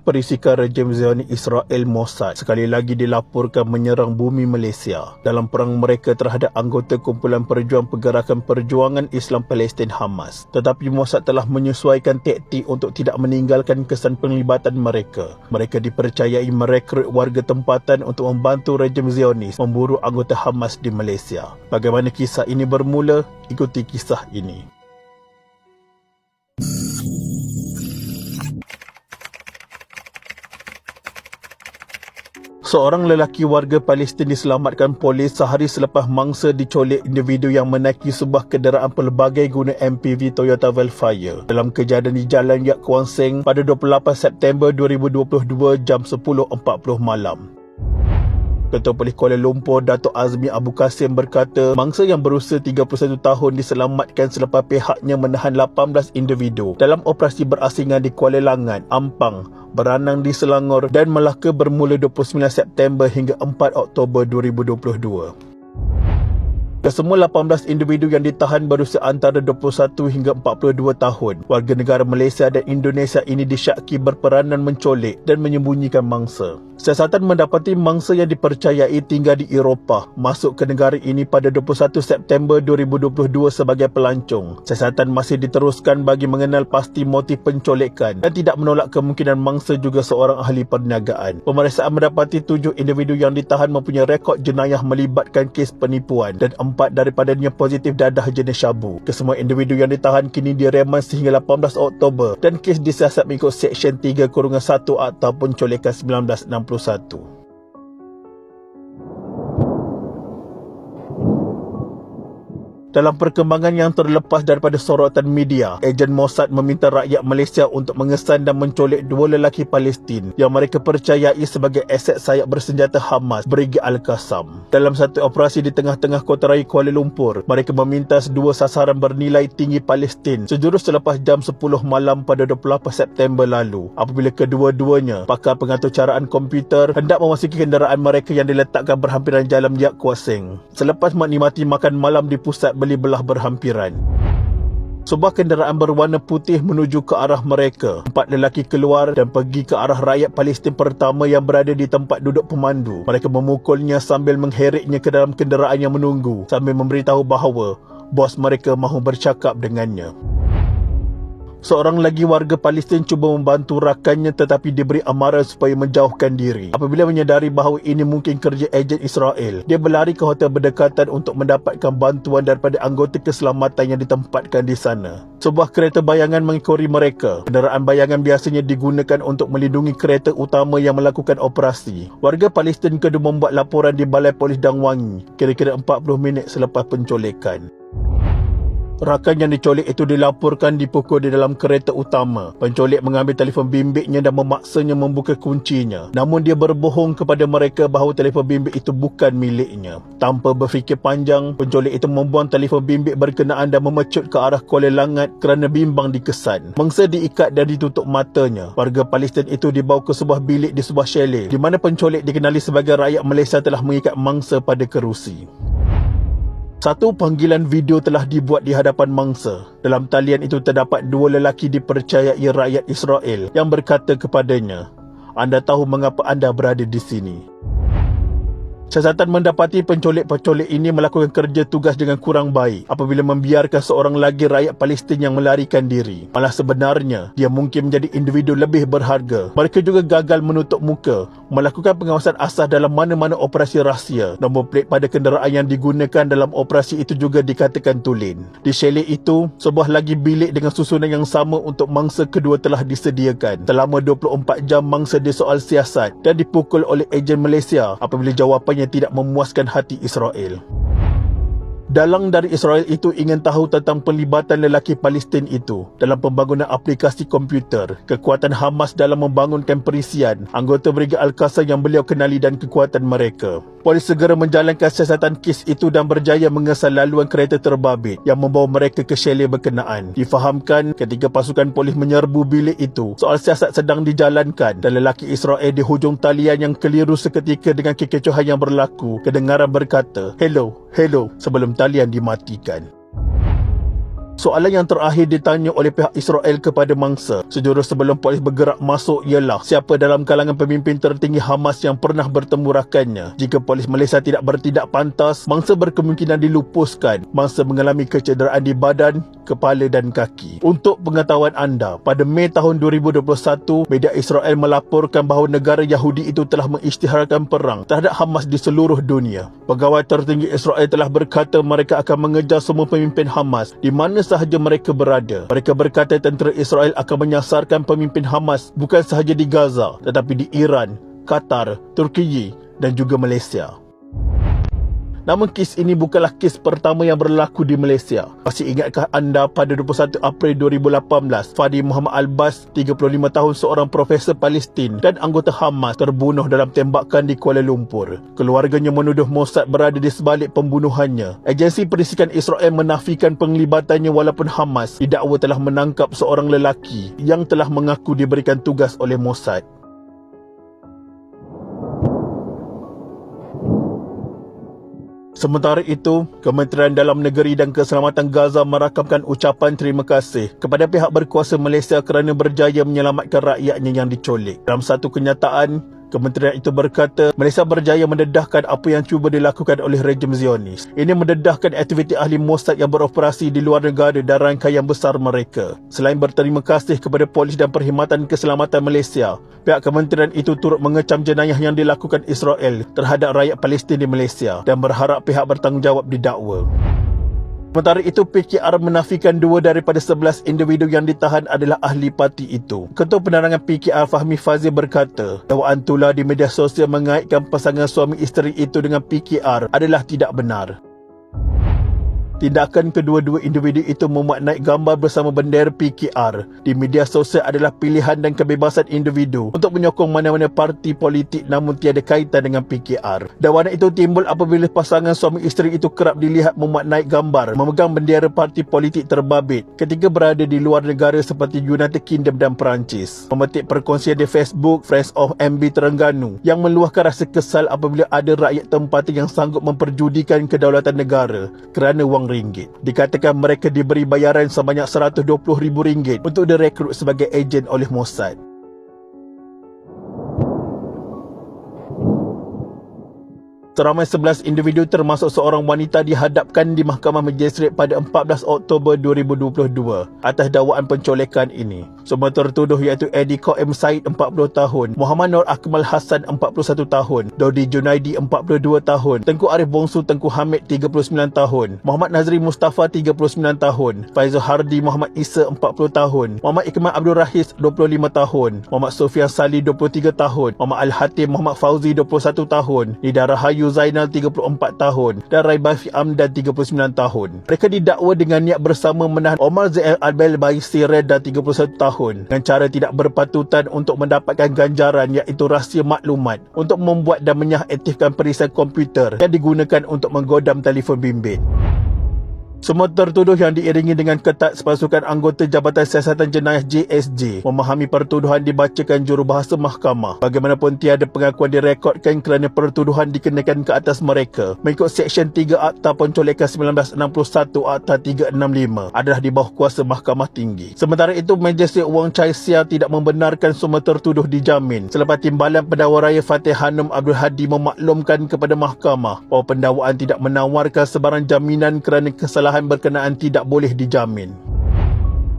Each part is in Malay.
Perisikan rejim Zionis Israel Mossad sekali lagi dilaporkan menyerang bumi Malaysia dalam perang mereka terhadap anggota kumpulan perjuang Pergerakan Perjuangan Islam Palestin Hamas. Tetapi Mossad telah menyesuaikan taktik untuk tidak meninggalkan kesan penglibatan mereka. Mereka dipercayai merekrut warga tempatan untuk membantu rejim Zionis memburu anggota Hamas di Malaysia. Bagaimana kisah ini bermula? Ikuti kisah ini. Seorang lelaki warga Palestin diselamatkan polis sehari selepas mangsa dicolik individu yang menaiki sebuah kenderaan pelbagai guna MPV Toyota Velfire dalam kejadian di Jalan Yat Kuan Seng pada 28 September 2022 jam 10.40 malam. Ketua Polis Kuala Lumpur, Datuk Azmi Abu Kasim berkata, mangsa yang berusia 31 tahun diselamatkan selepas pihaknya menahan 18 individu dalam operasi berasingan di Kuala Langat, Ampang, Beranang di Selangor dan Melaka bermula 29 September hingga 4 Oktober 2022. Kesemua 18 individu yang ditahan berusia antara 21 hingga 42 tahun. Warga negara Malaysia dan Indonesia ini disyaki berperanan mencolik dan menyembunyikan mangsa. Siasatan mendapati mangsa yang dipercayai tinggal di Eropah masuk ke negara ini pada 21 September 2022 sebagai pelancong. Siasatan masih diteruskan bagi mengenal pasti motif pencolekan dan tidak menolak kemungkinan mangsa juga seorang ahli perniagaan. Pemeriksaan mendapati 7 individu yang ditahan mempunyai rekod jenayah melibatkan kes penipuan dan 4 daripadanya positif dadah jenis syabu. Kesemua individu yang ditahan kini direman sehingga 18 Oktober dan kes disiasat mengikut Seksyen 3-1 Akta Pencolekan 1961. Dalam perkembangan yang terlepas daripada sorotan media, ejen Mossad meminta rakyat Malaysia untuk mengesan dan mencolik 2 lelaki Palestin yang mereka percayai sebagai aset sayap bersenjata Hamas, Brigade Al-Qassam. Dalam satu operasi di tengah-tengah kota raya Kuala Lumpur, mereka memintas 2 sasaran bernilai tinggi Palestin sejurus selepas jam 10 malam pada 28 September lalu, apabila kedua-duanya, pakar pengatur caraan komputer, hendak memasuki kenderaan mereka yang diletakkan berhampiran Jalan Yat Kuan Seng. Selepas menikmati makan malam di pusat beli belah berhampiran, sebuah kenderaan berwarna putih menuju ke arah mereka. 4 lelaki keluar dan pergi ke arah rakyat Palestin pertama yang berada di tempat duduk pemandu. Mereka memukulnya sambil mengheritnya ke dalam kenderaan yang menunggu sambil memberitahu bahawa bos mereka mahu bercakap dengannya. Seorang lagi warga Palestin cuba membantu rakannya tetapi diberi amaran supaya menjauhkan diri. Apabila menyedari bahawa ini mungkin kerja ejen Israel, dia berlari ke hotel berdekatan untuk mendapatkan bantuan daripada anggota keselamatan yang ditempatkan di sana. Sebuah kereta bayangan mengikori mereka. Kenderaan bayangan biasanya digunakan untuk melindungi kereta utama yang melakukan operasi. Warga Palestin kedua membuat laporan di Balai Polis Dang Wangi kira-kira 40 minit selepas pencolekan. Rakan yang dicolik itu dilaporkan dipukul di dalam kereta utama. Pencolik mengambil telefon bimbitnya dan memaksanya membuka kuncinya. Namun dia berbohong kepada mereka bahawa telefon bimbit itu bukan miliknya. Tanpa berfikir panjang, pencolik itu membuang telefon bimbit berkenaan dan memecut ke arah Kuala Langat kerana bimbang dikesan. Mangsa diikat dan ditutup matanya. Warga Palestin itu dibawa ke sebuah bilik di sebuah chalet di mana pencolik dikenali sebagai rakyat Malaysia telah mengikat mangsa pada kerusi. Satu panggilan video telah dibuat di hadapan mangsa. Dalam talian itu terdapat 2 lelaki dipercayai rakyat Israel yang berkata kepadanya, "Anda tahu mengapa anda berada di sini?" Siasatan mendapati pencolik-pencolik ini melakukan kerja tugas dengan kurang baik apabila membiarkan seorang lagi rakyat Palestin yang melarikan diri. Malah sebenarnya, dia mungkin menjadi individu lebih berharga. Mereka juga gagal menutup muka, melakukan pengawasan asas dalam mana-mana operasi rahsia. Nombor plet pada kenderaan yang digunakan dalam operasi itu juga dikatakan tulen. Di chalet itu, sebuah lagi bilik dengan susunan yang sama untuk mangsa kedua telah disediakan. Selama 24 jam mangsa disoal siasat dan dipukul oleh ejen Malaysia apabila jawapannya tidak memuaskan hati Israel. Dalang dari Israel itu ingin tahu tentang pelibatan lelaki Palestin itu dalam pembangunan aplikasi komputer, kekuatan Hamas dalam membangunkan perisian, anggota Brigade Al-Qassam yang beliau kenali dan kekuatan mereka. Polis segera menjalankan siasatan kes itu dan berjaya mengesan laluan kereta terbabit yang membawa mereka ke chalet berkenaan. Difahamkan ketika pasukan polis menyerbu bilik itu, soal siasat sedang dijalankan dan lelaki Israel di hujung talian yang keliru seketika dengan kekecohan yang berlaku, kedengaran berkata, "Hello, hello," sebelum talian dimatikan. Soalan yang terakhir ditanya oleh pihak Israel kepada mangsa sejurus sebelum polis bergerak masuk ialah siapa dalam kalangan pemimpin tertinggi Hamas yang pernah bertemu rakannya. Jika polis Malaysia tidak bertindak pantas, mangsa berkemungkinan dilupuskan. Mangsa mengalami kecederaan di badan, kepala dan kaki. Untuk pengetahuan anda, pada Mei tahun 2021, media Israel melaporkan bahawa negara Yahudi itu telah mengisytiharkan perang terhadap Hamas di seluruh dunia. Pegawai tertinggi Israel telah berkata mereka akan mengejar semua pemimpin Hamas di mana sahaja mereka berada. Mereka berkata tentera Israel akan menyasarkan pemimpin Hamas bukan sahaja di Gaza tetapi di Iran, Qatar, Turki dan juga Malaysia. Namun kes ini bukanlah kes pertama yang berlaku di Malaysia. Masih ingatkah anda pada 21 April 2018, Fadi Muhammad Albas, 35 tahun, seorang profesor Palestin dan anggota Hamas terbunuh dalam tembakan di Kuala Lumpur. Keluarganya menuduh Mossad berada di sebalik pembunuhannya. Agensi perisikan Israel menafikan penglibatannya walaupun Hamas didakwa telah menangkap seorang lelaki yang telah mengaku diberikan tugas oleh Mossad. Sementara itu, Kementerian Dalam Negeri dan Keselamatan Gaza merakamkan ucapan terima kasih kepada pihak berkuasa Malaysia kerana berjaya menyelamatkan rakyatnya yang diculik. Dalam satu kenyataan, kementerian itu berkata Malaysia berjaya mendedahkan apa yang cuba dilakukan oleh rejim Zionis. Ini mendedahkan aktiviti ahli Mossad yang beroperasi di luar negara dan rangkaian besar mereka. Selain berterima kasih kepada Polis dan Perkhidmatan Keselamatan Malaysia, pihak kementerian itu turut mengecam jenayah yang dilakukan Israel terhadap rakyat Palestin di Malaysia dan berharap pihak bertanggungjawab didakwa. Sementara itu, PKR menafikan 2 daripada 11 individu yang ditahan adalah ahli parti itu. Ketua Penerangan PKR Fahmi Fazil berkata, dakwaan tular di media sosial mengaitkan pasangan suami isteri itu dengan PKR adalah tidak benar. Tindakan kedua-dua individu itu memuat naik gambar bersama bendera PKR di media sosial adalah pilihan dan kebebasan individu untuk menyokong mana-mana parti politik namun tiada kaitan dengan PKR. Dakwaan itu timbul apabila pasangan suami isteri itu kerap dilihat memuat naik gambar memegang bendera parti politik terbabit ketika berada di luar negara seperti United Kingdom dan Perancis. Memetik perkongsian di Facebook Friends of MB Terengganu yang meluahkan rasa kesal apabila ada rakyat tempatan yang sanggup memperjudikan kedaulatan negara kerana wang ringgit. Dikatakan mereka diberi bayaran sebanyak RM120,000 untuk direkrut sebagai ejen oleh Mossad. Seramai 11 individu termasuk seorang wanita dihadapkan di Mahkamah Magistrate pada 14 Oktober 2022 atas dakwaan pencolekan ini. Semua tertuduh iaitu Eddie Qaim Said 40 tahun, Muhammad Nur Akmal Hassan 41 tahun, Dodi Junaidi 42 tahun, Tengku Arif Bongsu Tengku Hamid 39 tahun, Muhammad Nazri Mustafa 39 tahun, Faizul Hardi Muhammad Isa 40 tahun, Muhammad Ikmal Abdul Rahis 25 tahun, Muhammad Sofian Salih 23 tahun, Muhammad Al-Hatim Muhammad Fauzi 21 tahun, Nida Rahayu Zainal 34 tahun dan Raibafi Amdan 39 tahun. Mereka didakwa dengan niat bersama menahan Omar Zain Albel Baisi Reda 31 tahun dengan cara tidak berpatutan untuk mendapatkan ganjaran iaitu rahsia maklumat untuk membuat dan menyah-aktifkan perisai komputer yang digunakan untuk menggodam telefon bimbit. Semua tertuduh yang diiringi dengan ketat sepasukan anggota Jabatan Siasatan Jenayah JSJ memahami pertuduhan dibacakan jurubahasa mahkamah. Bagaimanapun tiada pengakuan direkodkan kerana pertuduhan dikenakan ke atas mereka mengikut Seksyen 3 Akta Pencolekan 1961 Akta 365 adalah di bawah kuasa Mahkamah Tinggi. Sementara itu, Magistrate Wong Chai Sia tidak membenarkan semua tertuduh dijamin selepas Timbalan Pendakwa Raya Fatih Hanum Abdul Hadi memaklumkan kepada mahkamah bahawa pendakwaan tidak menawarkan sebarang jaminan kerana kesalahan berkenaan tidak boleh dijamin.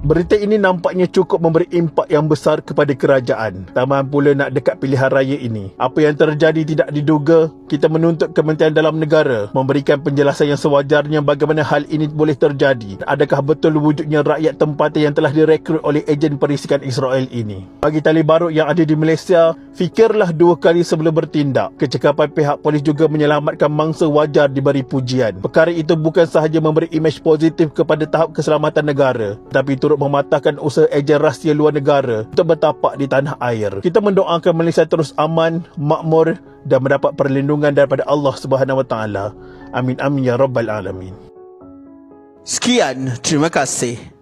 Berita ini nampaknya cukup memberi impak yang besar kepada kerajaan. Tambahan pula nak dekat pilihan raya ini. Apa yang terjadi tidak diduga. Kita menuntut Kementerian Dalam Negara memberikan penjelasan yang sewajarnya bagaimana hal ini boleh terjadi. Adakah betul wujudnya rakyat tempatan yang telah direkrut oleh ejen perisikan Israel ini? Bagi Tali Barut yang ada di Malaysia, fikirlah 2 kali sebelum bertindak. Kecekapan pihak polis juga menyelamatkan mangsa wajar diberi pujian. Perkara itu bukan sahaja memberi imej positif kepada tahap keselamatan negara, tapi turut mematahkan usaha ejen rahsia luar negara untuk bertapak di tanah air. Kita mendoakan Malaysia terus aman, makmur dan mendapat perlindungan daripada Allah Subhanahu Wa Taala. Amin amin ya rabbal alamin. Sekian, terima kasih.